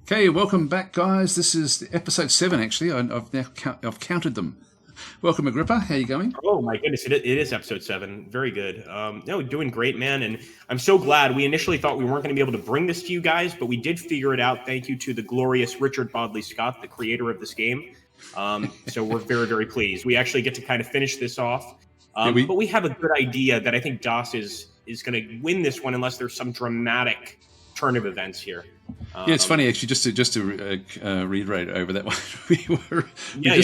Okay, welcome back, guys. This is episode 7, actually. I've counted them. Welcome, Agrippa. How are you going? Oh my goodness, it is episode 7. Very good. No, doing great, man. And I'm so glad. We initially thought we weren't going to be able to bring this to you guys, but we did figure it out. Thank you to the glorious Richard Bodley Scott, the creator of this game. So we're very, very pleased. We actually get to kind of finish this off. But we have a good idea that I think Das is going to win this one unless there's some dramatic turn of events here. Yeah, it's funny actually. Just to reiterate over that one, we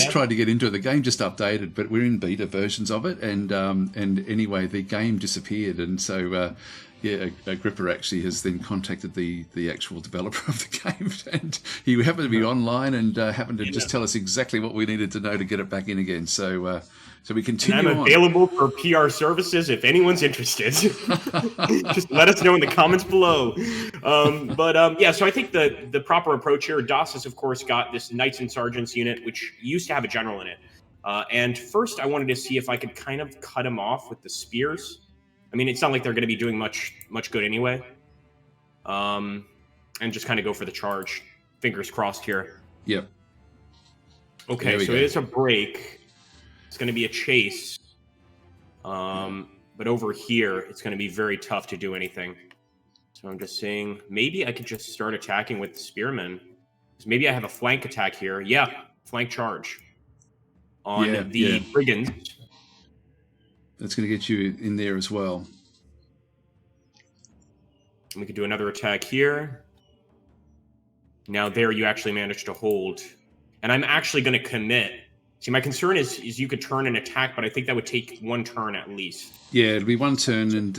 tried to get into it. The game just updated, but we're in beta versions of it, and anyway, the game disappeared, and so Agrippa actually has then contacted the actual developer of the game, and he happened to be online and happened to just tell us exactly what we needed to know to get it back in again. So we continue. And I'm available for PR services if anyone's interested. Just let us know in the comments below. So I think the proper approach here, Das has of course got this Knights and Sergeants unit, which used to have a general in it. And first I wanted to see if I could kind of cut him off with the spears. I mean, it's not like they're going to be doing much good anyway. And just kind of go for the charge. Fingers crossed here. Yep. Okay, so it is a break. It's going to be a chase. But over here, it's going to be very tough to do anything. So I'm just saying, maybe I could just start attacking with the spearmen. Because maybe I have a flank attack here. Yeah, flank charge on the brigands. That's going to get you in there as well. We could do another attack here. Now there you actually managed to hold. And I'm actually going to commit. See, my concern is you could turn and attack, but I think that would take one turn at least. Yeah, it'll be one turn, and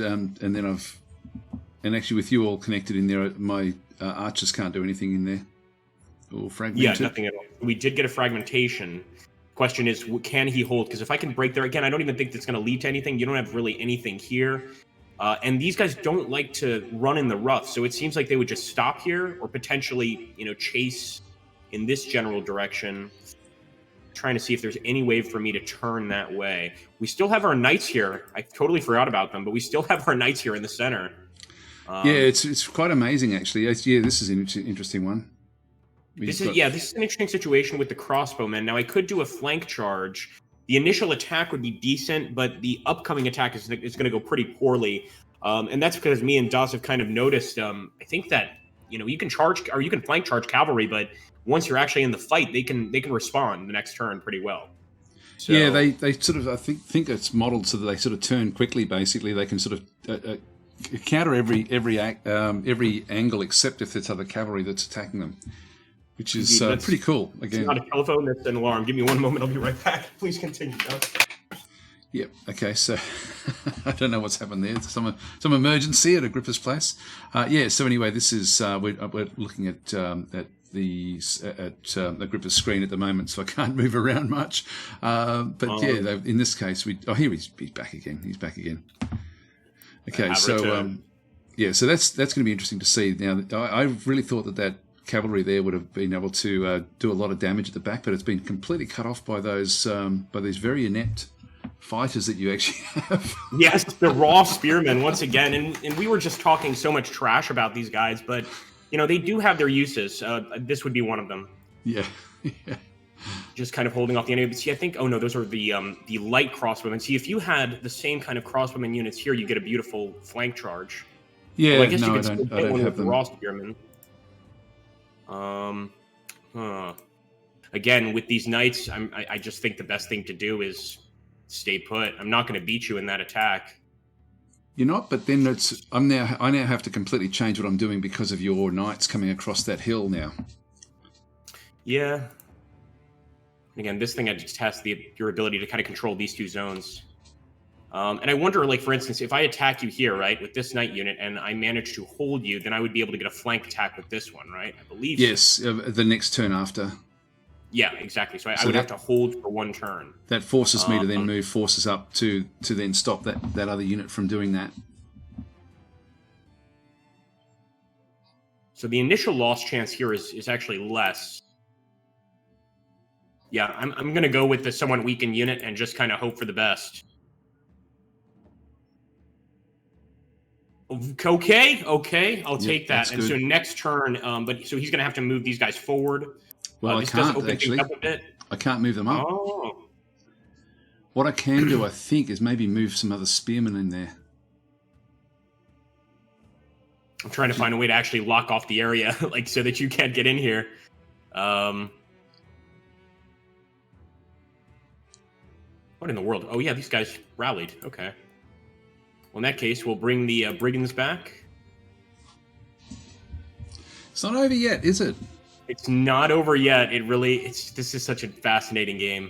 then actually with you all connected in there, my archers can't do anything in there. Or fragmented. Yeah, nothing at all. We did get a fragmentation. Question is, can he hold? Because if I can break there again, I don't even think that's going to lead to anything. You don't have really anything here. And these guys don't like to run in the rough, so it seems like they would just stop here or potentially, chase in this general direction. Trying to see if there's any way for me to turn that way. We still have our knights here. I totally forgot about them, but we still have our knights here in the center. It's quite amazing, actually. This is an interesting one. This is an interesting situation with the crossbowmen. Now, I could do a flank charge. The initial attack would be decent, but the upcoming attack is going to go pretty poorly. And that's because me and Das have kind of noticed, I think that, you can charge, or you can flank charge cavalry, but once you're actually in the fight, they can respond the next turn pretty well. So, yeah, they sort of, I think it's modeled so that they sort of turn quickly. Basically, they can sort of counter every angle except if it's other cavalry that's attacking them, which is pretty cool. Again, it's not a telephone, that's an alarm. Give me one moment, I'll be right back. Please continue. Yep. Okay. So I don't know what's happened there. Some emergency at Agrippa's place. So anyway, this is we're looking at Agrippa's screen at the moment, so I can't move around much. In this case, here he's back again. He's back again. Okay. So that's going to be interesting to see. Now, I really thought that cavalry there would have been able to do a lot of damage at the back, but it's been completely cut off by those by these very inept fighters that you actually have. Yes, the raw spearmen once again, and we were just talking so much trash about these guys, but they do have their uses. This would be one of them. Yeah. Just kind of holding off the enemy. But see, I think those are the light crossbowmen. See, if you had the same kind of crossbowmen units here, you get a beautiful flank charge. Yeah, well, I guess you could still get one with the raw spearmen. Again, with these knights, I just think the best thing to do is stay put. I'm not going to beat you in that attack. You're not, but then I now have to completely change what I'm doing because of your knights coming across that hill now. Yeah. Again, this thing I just tests your ability to kind of control these two zones. And I wonder, like, for instance, if I attack you here, right, with this knight unit, and I manage to hold you, then I would be able to get a flank attack with this one, right? I believe so. Yes, the next turn after. Yeah, exactly. So I would have to hold for one turn. That forces me to then move forces up to then stop that other unit from doing that. So the initial loss chance here is actually less. Yeah, I'm going to go with the somewhat weakened unit and just kind of hope for the best. Okay, I'll take that. And good. so next turn, but so he's going to have to move these guys forward. Well, this I can't does open actually. things up a bit. I can't move them up. Oh. What I can do, I think, is maybe move some other spearmen in there. I'm trying to find a way to actually lock off the area, like so that you can't get in here. What in the world? Oh yeah, these guys rallied. Okay. Well, in that case, we'll bring the brigands back. It's not over yet, is it? It's not over yet. This is such a fascinating game.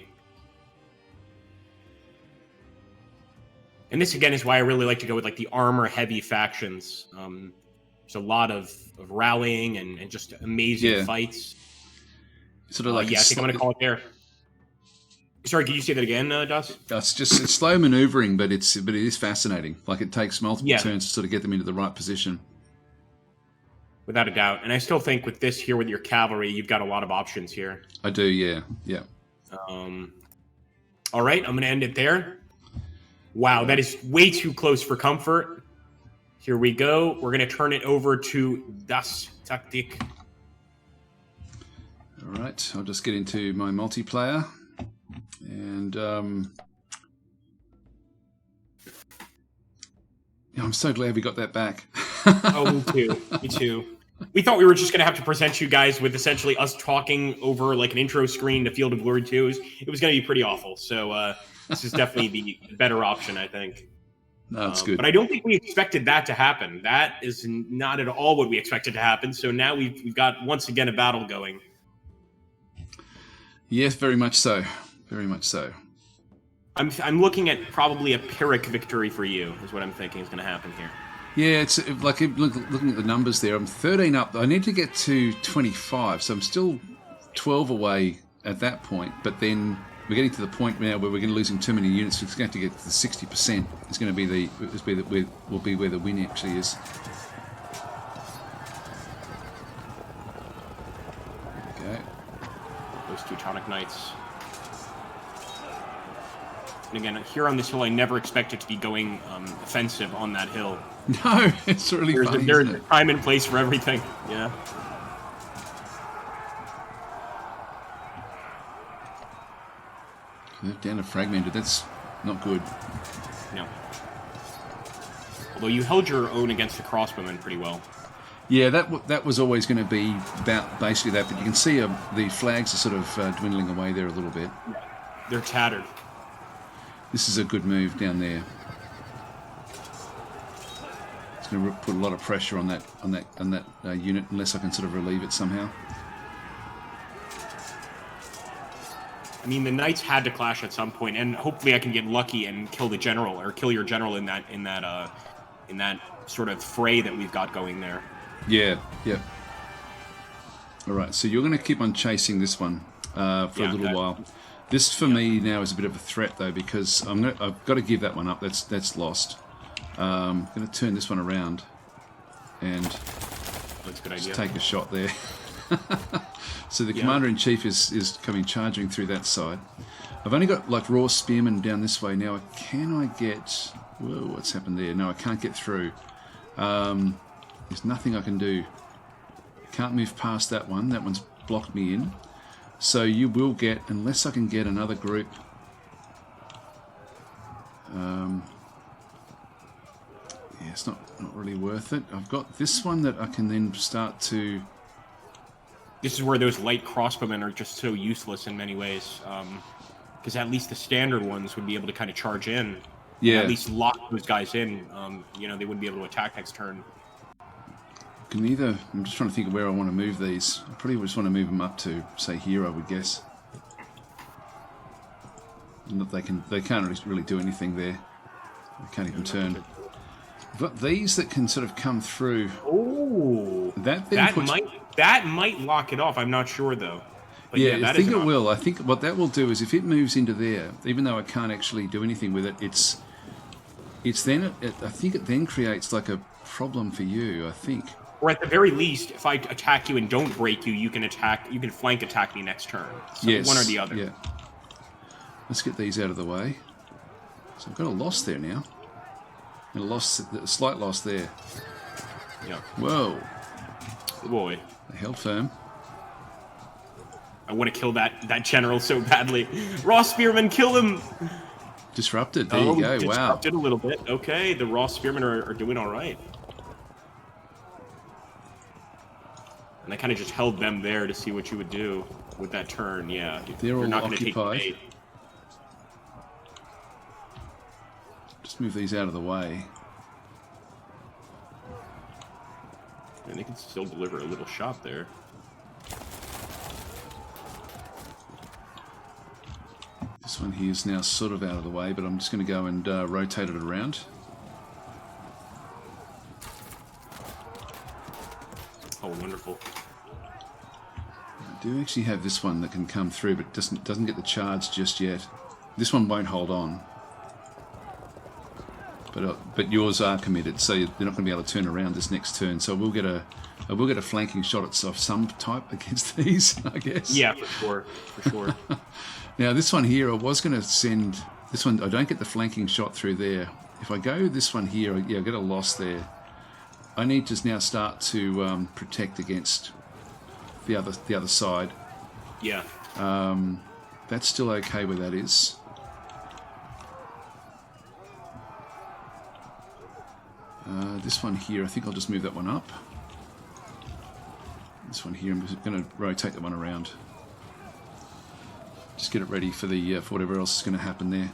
And this again is why I really like to go with like the armor-heavy factions. There's a lot of rallying and just amazing fights. Sort of like I think I'm going to call it there. Sorry, can you say that again, Das? It's slow maneuvering, but it is fascinating. Like it takes multiple turns to sort of get them into the right position. Without a doubt. And I still think with this here, with your cavalry, you've got a lot of options here. I do, yeah. All right, I'm going to end it there. Wow, that is way too close for comfort. Here we go. We're going to turn it over to DasTactic. All right, I'll just get into my multiplayer. And I'm so glad we got that back. Oh, me too. Me too. We thought we were just going to have to present you guys with essentially us talking over like an intro screen to Field of Glory 2. It was going to be pretty awful. So this is definitely the better option, I think. No, it's good. But I don't think we expected that to happen. That is not at all what we expected to happen. So now we've got, once again, a battle going. Yes, very much so. Very much so. I'm looking at probably a Pyrrhic victory for you, is what I'm thinking is going to happen here. Yeah, it's like looking at the numbers there. I'm 13 up. I need to get to 25, so I'm still 12 away at that point. But then we're getting to the point now where we're going to losing too many units. It's going to have to get to the 60%. It's going to be will be where the win actually is. Okay. Those Teutonic Knights. And again, here on this hill, I never expected to be going offensive on that hill. No, it's really funny. There's a time and place for everything. Yeah. They're down to fragmented. That's not good. No. Although you held your own against the crossbowmen pretty well. Yeah, that was always going to be about basically that. But you can see the flags are sort of dwindling away there a little bit. They're tattered. This is a good move down there. It's going to put a lot of pressure on that unit, unless I can sort of relieve it somehow. I mean, the knights had to clash at some point, and hopefully I can get lucky and kill the general, or kill your general in that sort of fray that we've got going there. Yeah. All right, so you're going to keep on chasing this one for a little while. This for me now is a bit of a threat though, because I've got to give that one up. That's lost. I'm going to turn this one around and that's a good idea. Take a shot there. So the commander-in-chief is coming charging through that side. I've only got like raw spearmen down this way now. Can I get? Whoa, what's happened there? No, I can't get through. There's nothing I can do. Can't move past that one. That one's blocked me in. So you will get, unless I can get another group. Yeah, it's not really worth it. I've got this one that I can then start to. This is where those light crossbowmen are just so useless in many ways, because at least the standard ones would be able to kind of charge in. Yeah. And at least lock those guys in. They wouldn't be able to attack next turn. I'm just trying to think of where I want to move these. I probably just want to move them up to, say, here, I would guess. They can't really do anything there. They can't even turn. I've got these that can sort of come through. Oh, that might lock it off. I'm not sure though. But yeah, I think it will. I think what that will do is if it moves into there, even though I can't actually do anything with it, I think it then creates like a problem for you. I think. Or at the very least, if I attack you and don't break you, you can flank attack me next turn. So yes, one or the other. Yeah. Let's get these out of the way. So I've got a loss there now. A slight loss there. Yeah. Whoa. Boy. They held firm. I want to kill that general so badly. Raw Spearmen, kill him! Disrupted. There you go. Wow. Disrupted a little bit. Okay, the Raw Spearmen are doing all right. And I kind of just held them there to see what you would do with that turn. Yeah. They're all not occupied. Just move these out of the way. And they can still deliver a little shot there. This one here is now sort of out of the way, but I'm just going to go and rotate it around. Oh, wonderful. I do actually have this one that can come through, but doesn't get the charge just yet. This one won't hold on. But yours are committed, so they're not going to be able to turn around this next turn. So I will get a flanking shot of some type against these, I guess. Yeah, for sure. Now this one here, I was going to send this one. I don't get the flanking shot through there. If I go this one here, yeah, I get a loss there. I need to now start to protect against the other side. Yeah. That's still okay where that is. This one here, I think I'll just move that one up. This one here, I'm just going to rotate that one around. Just get it ready for for whatever else is going to happen there.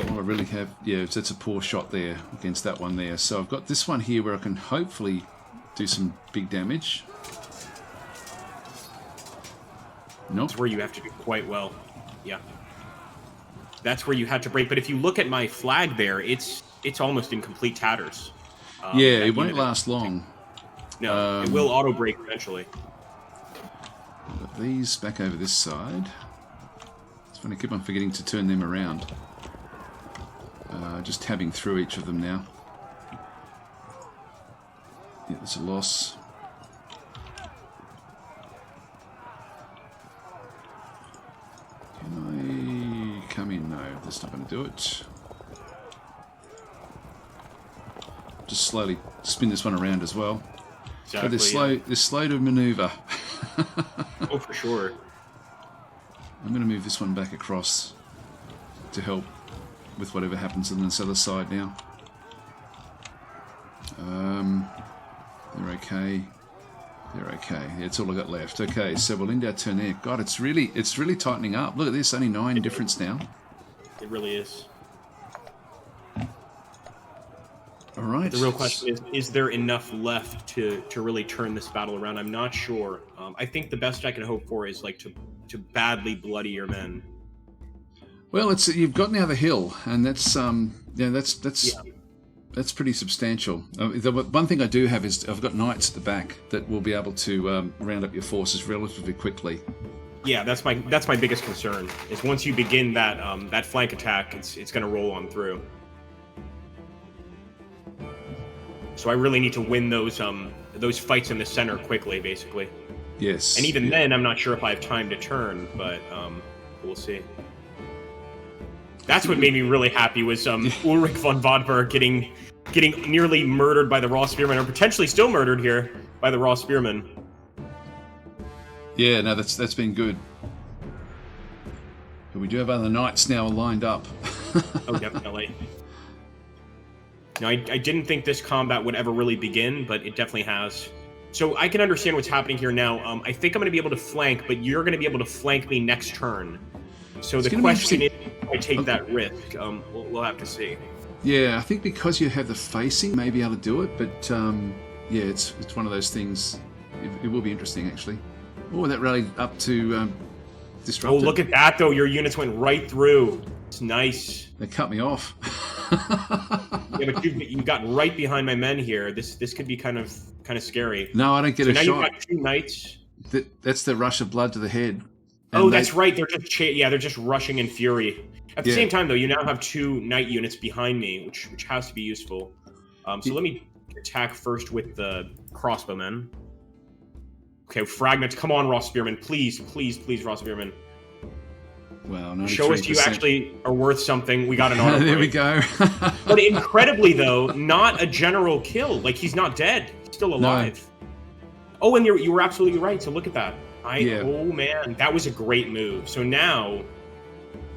All I really have, yeah, that's a poor shot there against that one there. So I've got this one here where I can hopefully do some big damage. Nope. That's where you have to do quite well. Yeah. That's where you have to break. But if you look at my flag there, it's almost in complete tatters. Yeah, it won't last long. No, it will auto break eventually. Got these back over this side. It's funny, I keep on forgetting to turn them around. Just tabbing through each of them now. Yeah, there's a loss. Can I come in? No, that's not going to do it. Just slowly spin this one around as well. Exactly, but they're slow to maneuver. Oh, for sure. I'm going to move this one back across to help with whatever happens on this other side now. They're okay. They're okay. Yeah, it's all I got left. Okay, so we'll end our turn there. God, it's really tightening up. Look at this, only 9 difference now. It really is. All right. The real question is there enough left to really turn this battle around? I'm not sure. I think the best I can hope for is like to badly bloody your men. Well, you've got now the hill, and that's that's pretty substantial. The one thing I do have is I've got knights at the back that will be able to round up your forces relatively quickly. Yeah, that's my biggest concern. Is once you begin that flank attack, it's going to roll on through. So I really need to win those fights in the center quickly, basically. Yes. And even then, I'm not sure if I have time to turn, but we'll see. That's what made me really happy was Ulrich von Vodberg getting nearly murdered by the Raw Spearmen, or potentially still murdered here by the Raw Spearmen. Yeah, no, that's been good. But we do have other knights now lined up. Oh, definitely. Now, I didn't think this combat would ever really begin, but it definitely has. So I can understand what's happening here now. I think I'm going to be able to flank, but you're going to be able to flank me next turn. So the question is, if I take that risk, we'll have to see. Yeah, I think because you have the facing, you may be able to do it, but yeah, it's one of those things. It will be interesting, actually. Oh, that rallied up to disrupted. Oh, look at that, though. Your units went right through. It's nice. They cut me off. Yeah, but you got right behind my men here. This could be kind of scary. No, I don't get a shot. Now you've got 2 knights. That's the rush of blood to the head. Oh, that's right. They're just rushing in fury. At the same time, though, you now have 2 knight units behind me, which has to be useful. So let me attack first with the crossbowmen. Okay, fragments. Come on, Raw Spearmen. Please, please, please, Raw Spearmen. Wow, 93%. Show us you actually are worth something. We got an auto. There we go. But incredibly, though, not a general kill. Like, he's not dead. He's still alive. No. Oh, and you were absolutely right. So look at that. Oh, man. That was a great move. So now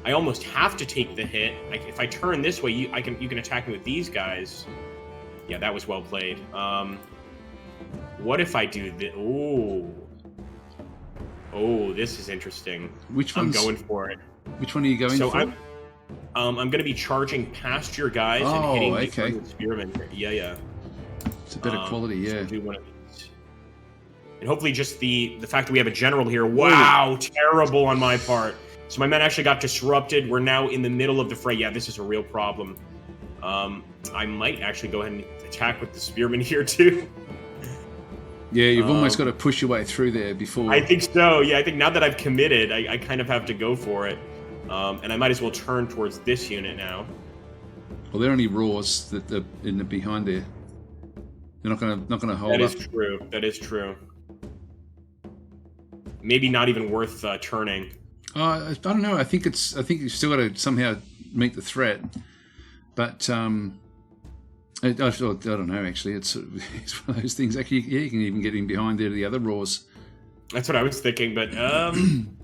I almost have to take the hit. If I turn this way, you can attack me with these guys. Yeah, that was well played. What if I do this? Oh, this is interesting. I'm going for it. Which one are you going for? I'm going to be charging past your guys and hitting the spearmen. Yeah. It's a better quality, yeah. Do one of these. And hopefully just the fact that we have a general here. Wow, terrible on my part. So my men actually got disrupted. We're now in the middle of the fray. Yeah, this is a real problem. I might actually go ahead and attack with the spearmen here too. Yeah, you've almost got to push your way through there before... I think so, yeah. I think now that I've committed, I kind of have to go for it. And I might as well turn towards this unit now. Well, they're only raws that are in the behind there. They're not going to hold up. That is true. That is true. Maybe not even worth turning. I don't know. I think you've still got to somehow meet the threat. But... I don't know, actually. It's one of those things. Actually, yeah, you can even get in behind there to the other raws. That's what I was thinking, but I'm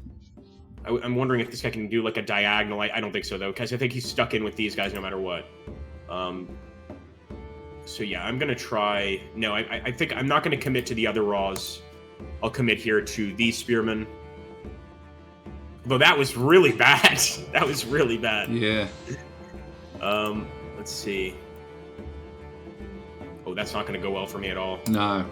wondering if this guy can do like a diagonal. I don't think so, though, because I think he's stuck in with these guys no matter what. So, yeah, I'm going to try... No, I think I'm not going to commit to the other raws. I'll commit here to these spearmen. Though that was really bad. That was really bad. Yeah. Let's see. Oh, that's not going to go well for me at all. No.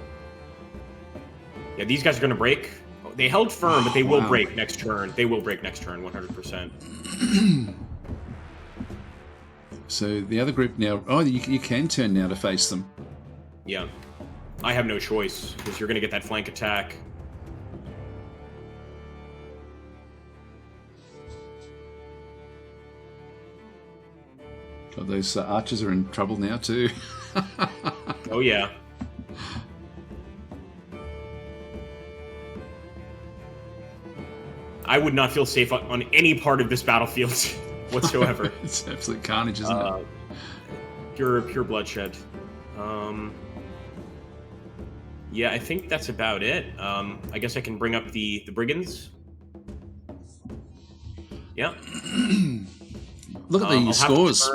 Yeah, these guys are going to break. Oh, they held firm, but they will break next turn. They will break next turn, 100%. So the other group now... Oh, you can turn now to face them. Yeah. I have no choice, because you're going to get that flank attack. God, those archers are in trouble now, too. Oh, yeah. I would not feel safe on any part of this battlefield whatsoever. It's absolute carnage, isn't it? Pure bloodshed. Yeah, I think that's about it. I guess I can bring up the brigands. Yeah. Look at the scores.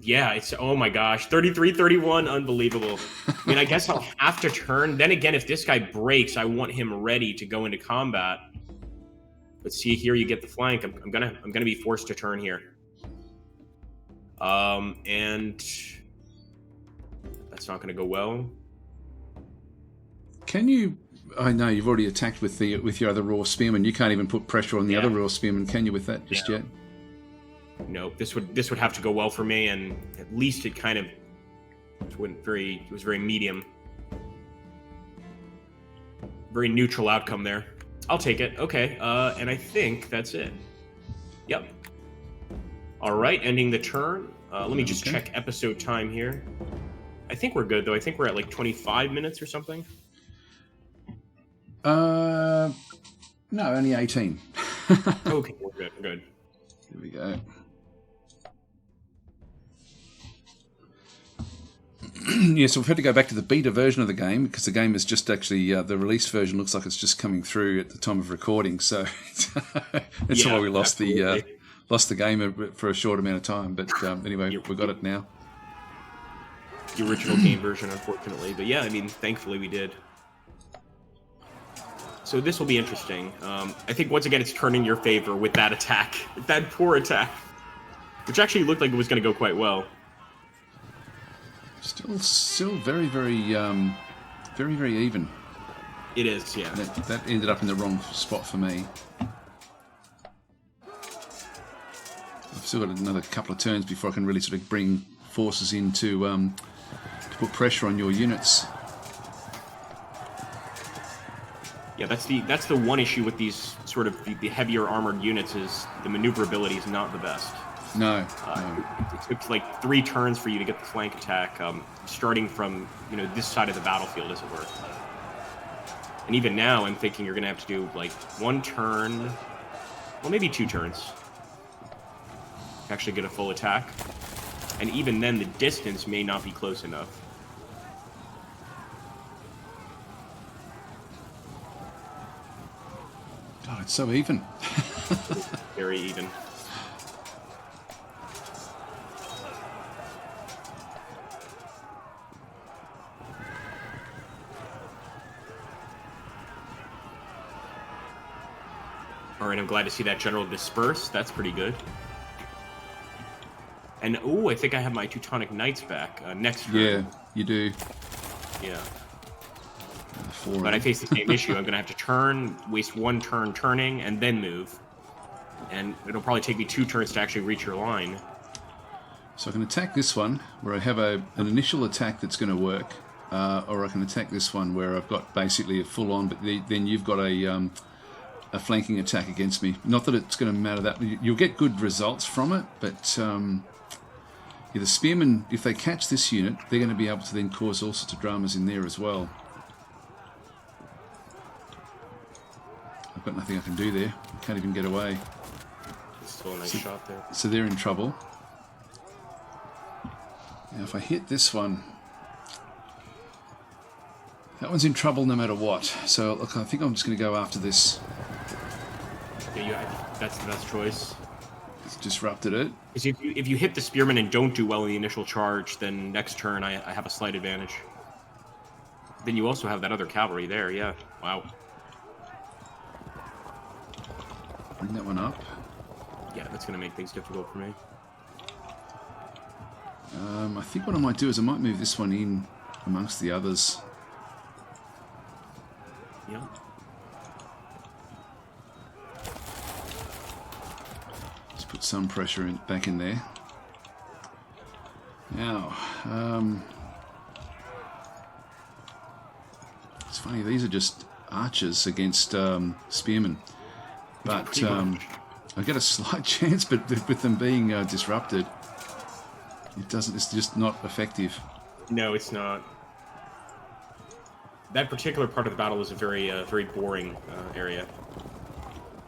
Yeah, it's, oh my gosh, 33-31, unbelievable. I mean, I guess I'll have to turn. Then again, if this guy breaks, I want him ready to go into combat. But see, here you get the flank. I'm gonna be forced to turn here. And that's not gonna go well. Can you? I know you've already attacked with your other raw spearmen. You can't even put pressure on the other raw spearmen, can you? With that just yet? No, this would have to go well for me, and at least it kind of it was very medium, very neutral outcome there. I'll take it. Okay, and I think that's it. Yep. All right, ending the turn. Let me just check episode time here. I think we're good though. I think we're at like 25 minutes or something. No, only 18. Okay, we're good. We're good. Here we go. Yeah, so we've had to go back to the beta version of the game because the game is just actually the release version looks like it's just coming through at the time of recording. So that's why we lost the game for a short amount of time. But anyway, we got it now. The original game version, unfortunately, but yeah, I mean, thankfully we did. So this will be interesting. I think once again it's turned in your favor with that attack, that poor attack, which actually looked like it was going to go quite well. Still very, very, very, very even. It is, yeah. That ended up in the wrong spot for me. I've still got another couple of turns before I can really sort of bring forces in to put pressure on your units. Yeah, that's the one issue with these sort of the heavier armored units is the maneuverability is not the best. No. It took like 3 turns for you to get the flank attack, starting from this side of the battlefield, as it were. And even now, I'm thinking you're going to have to do like 1 turn, Well, maybe 2 turns. Actually get a full attack. And even then, the distance may not be close enough. God, it's so even. Very even. All right, I'm glad to see that general disperse. That's pretty good. And, oh, I think I have my Teutonic Knights back next turn. Yeah, you do. Yeah. Four But I face the same issue. I'm going to have to turn, waste 1 turn turning, and then move. And it'll probably take me 2 turns to actually reach your line. So I can attack this one, where I have an initial attack that's going to work. Or I can attack this one, where I've got basically a full-on, but then you've got a flanking attack against me. Not that it's going to matter that... You'll get good results from it, but... Yeah, the spearmen, if they catch this unit, they're going to be able to then cause all sorts of dramas in there as well. I've got nothing I can do there. I can't even get away. Still a nice shot there. So they're in trouble. Now if I hit this one, that one's in trouble no matter what. So look, I think I'm just going to go after this. Yeah, that's the best choice. It's disrupted it. Because if you hit the spearmen and don't do well in the initial charge, then next turn I have a slight advantage. Then you also have that other cavalry there, yeah. Wow. Bring that one up. Yeah, that's going to make things difficult for me. I think what I might do is I might move this one in amongst the others. Yeah. Just put some pressure back in there. Now, it's funny, these are just archers against spearmen. But I get a slight chance, but with them being disrupted, it's just not effective. No, it's not. That particular part of the battle is a very boring area.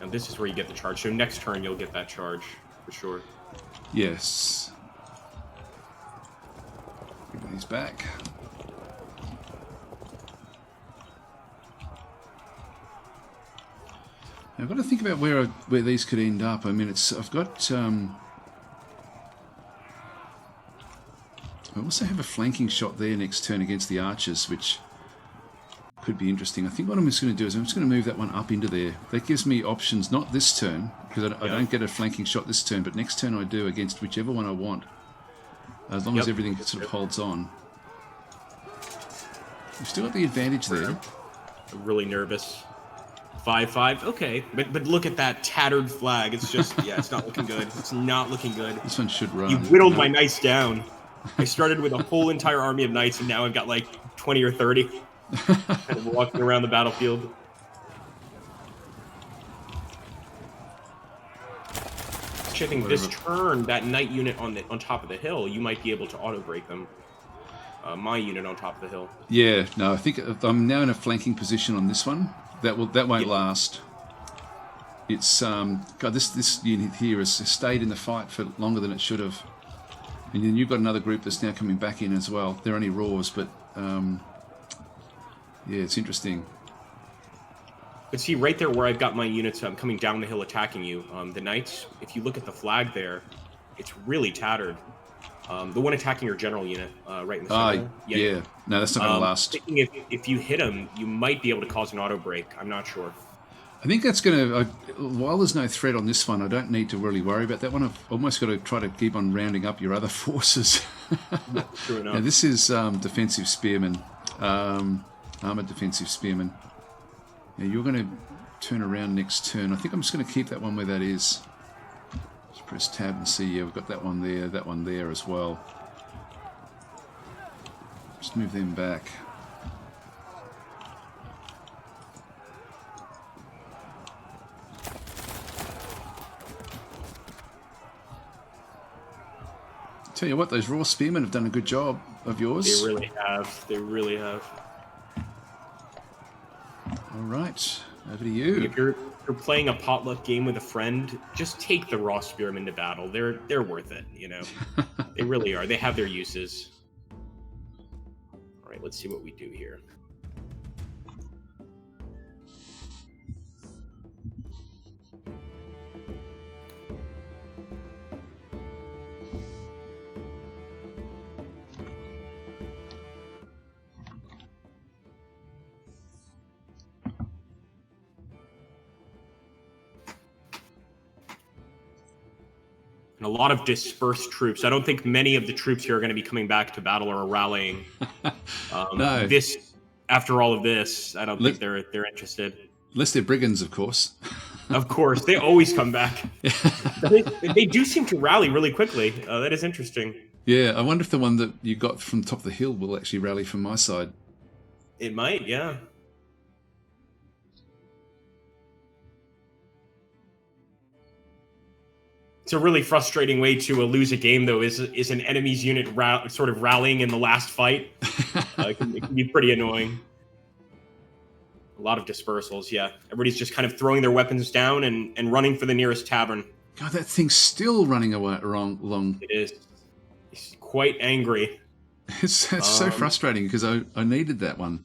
And this is where you get the charge. So next turn you'll get that charge, for sure. Yes. Bring these back. I've got to think about where these could end up. I mean, I've got. I also have a flanking shot there next turn against the archers, which could be interesting. I think what I'm just going to do is I'm just going to move that one up into there. That gives me options, not this turn, because I don't get a flanking shot this turn, but next turn I do against whichever one I want, as long as everything sort of holds on. We've still got the advantage there. I'm really nervous. 5-5, okay, but look at that tattered flag. It's just, yeah, it's not looking good. It's not looking good. This one should run. You whittled my knights down. I started with a whole entire army of knights, and now I've got like 20 or 30. Kind of walking around the battlefield. Actually, I think this turn, that knight unit on top of the hill, you might be able to auto break them. My unit on top of the hill. Yeah, no, I think I'm now in a flanking position on this one. That won't last. It's God, this unit here has stayed in the fight for longer than it should have. And then you've got another group that's now coming back in as well. They're only raws, but yeah, it's interesting. But see, right there where I've got my units coming down the hill attacking you, the knights, if you look at the flag there, it's really tattered. The one attacking your general unit right in the center. Yeah. No, that's not going to last. If you hit them, you might be able to cause an auto break. I'm not sure. I think that's going to... while there's no threat on this one, I don't need to really worry about that one. I've almost got to try to keep on rounding up your other forces. True enough. Now, this is defensive spearmen. Armored defensive spearmen. Now, you're going to turn around next turn. I think I'm just going to keep that one where that is. Just press tab and see. Yeah, we've got that one there as well. Just move them back. Tell you what, those raw spearmen have done a good job of yours. They really have. They really have. All right, over to you. you're playing a potluck game with a friend, just take the raw spearmen to battle. They're worth it, you know. They really are. They have their uses. All right, let's see what we do here. And a lot of dispersed troops. I don't think many of the troops here are going to be coming back to battle or rallying. No. This, after all of this, I don't think they're interested. Unless they're brigands, of course. Of course, they always come back. They do seem to rally really quickly. That is interesting. Yeah, I wonder if the one that you got from the top of the hill will actually rally from my side. It might, yeah. It's a really frustrating way to lose a game, though, is an enemy's unit sort of rallying in the last fight. It can be pretty annoying. A lot of dispersals, yeah. Everybody's just kind of throwing their weapons down and running for the nearest tavern. God, that thing's still running along. It is. It's quite angry. It's so frustrating because I needed that one.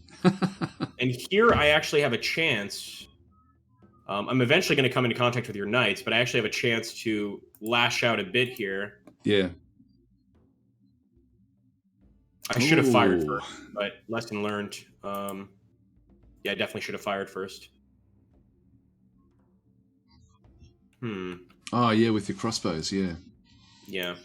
And here I actually have a chance. I'm eventually going to come into contact with your knights, but I actually have a chance to lash out a bit here. Yeah. I should have fired first, but lesson learned. Yeah, I definitely should have fired first. Oh, yeah, with your crossbows, yeah. Yeah.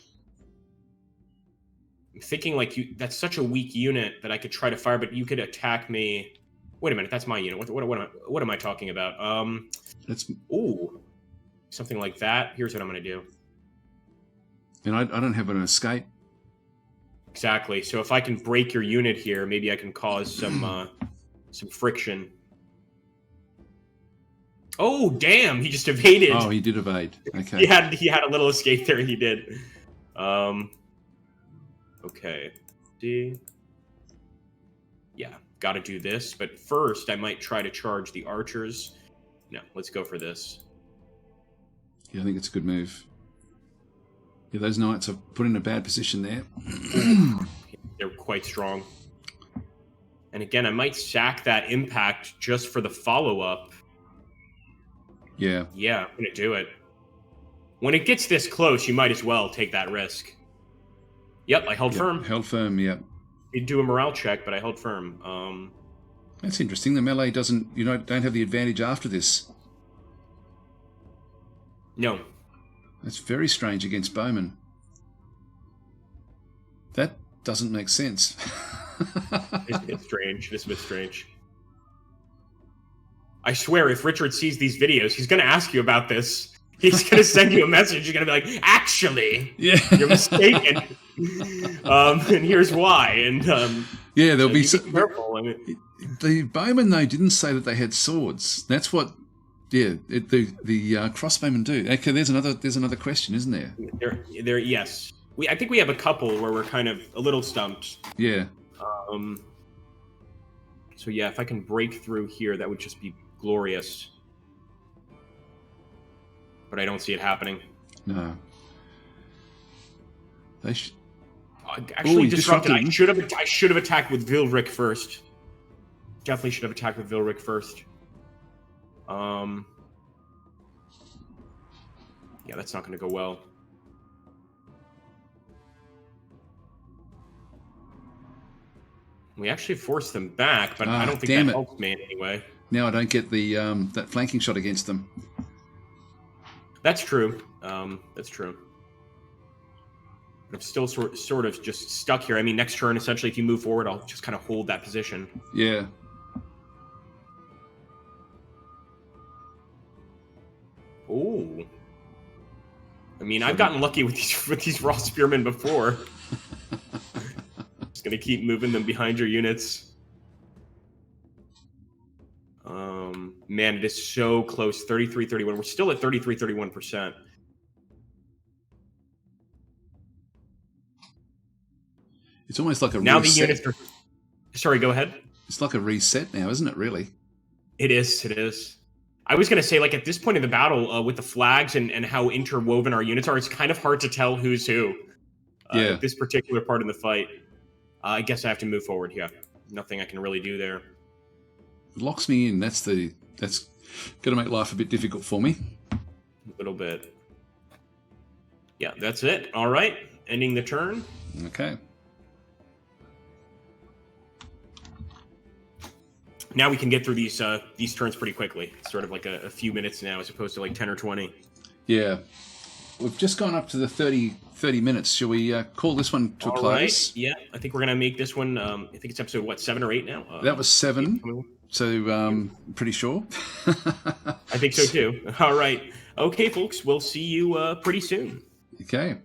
I'm thinking, like, that's such a weak unit that I could try to fire, but you could attack me. Wait a minute, that's my unit. What am I talking about? Ooh, something like that. Here's what I'm going to do. And I don't have an escape. Exactly. So if I can break your unit here, maybe I can cause some friction. Oh, damn! He just evaded. Oh, he did evade. Okay. He had a little escape there. He did. Okay. Yeah, got to do this. But first, I might try to charge the archers. No, let's go for this. Yeah, I think it's a good move. Yeah, those knights are put in a bad position there. They're quite strong. And again, I might sack that impact just for the follow-up. Yeah. Yeah, I'm going to do it. When it gets this close, you might as well take that risk. Yep, I held firm. Held firm, yeah. You do a morale check, but I held firm. That's interesting. The melee don't have the advantage after this. No. That's very strange against bowmen. That doesn't make sense. It's strange. It's a bit strange. I swear, if Richard sees these videos, he's going to ask you about this. He's going to send you a message. You're going to be like, actually, you're mistaken. And here's why. And yeah, there'll be careful. I mean, the bowmen, though, didn't say that they had swords. That's what, the crossbowmen do. Okay, there's another question, isn't there? There, yes. I think we have a couple where we're kind of a little stumped. Yeah. So yeah, if I can break through here, that would just be glorious. But I don't see it happening. No. They actually disrupted. I should have attacked with Vilric first. Definitely should have attacked with Vilric first. Yeah, that's not going to go well. We actually forced them back, but I don't think that helps me in any way. Now I don't get the that flanking shot against them. That's true. That's true. But I'm still sort of just stuck here. I mean, next turn, essentially, if you move forward, I'll just kind of hold that position. Yeah. Ooh. I mean, I've gotten lucky with these raw spearmen before. Just gonna keep moving them behind your units. Man, it is so close. 33-31. We're still at 33-31%. It's almost like a now reset. The units are. Sorry, go ahead. It's like a reset now, isn't it? Really? It is. It is. I was going to say, like, at this point in the battle, with the flags and how interwoven our units are, it's kind of hard to tell who's who. At this particular part of the fight. I guess I have to move forward here. Nothing I can really do there. Locks me in. That's going to make life a bit difficult for me. A little bit. Yeah, that's it. All right. Ending the turn. Okay. Now we can get through these turns pretty quickly. It's sort of like a few minutes now as opposed to like 10 or 20. Yeah. We've just gone up to the 30 minutes. Shall we call this one to a close? Right. Yeah, I think we're going to make this one, I think it's episode, 7 or 8 now? That was 7, so pretty sure. I think so too. All right. Okay, folks, we'll see you pretty soon. Okay.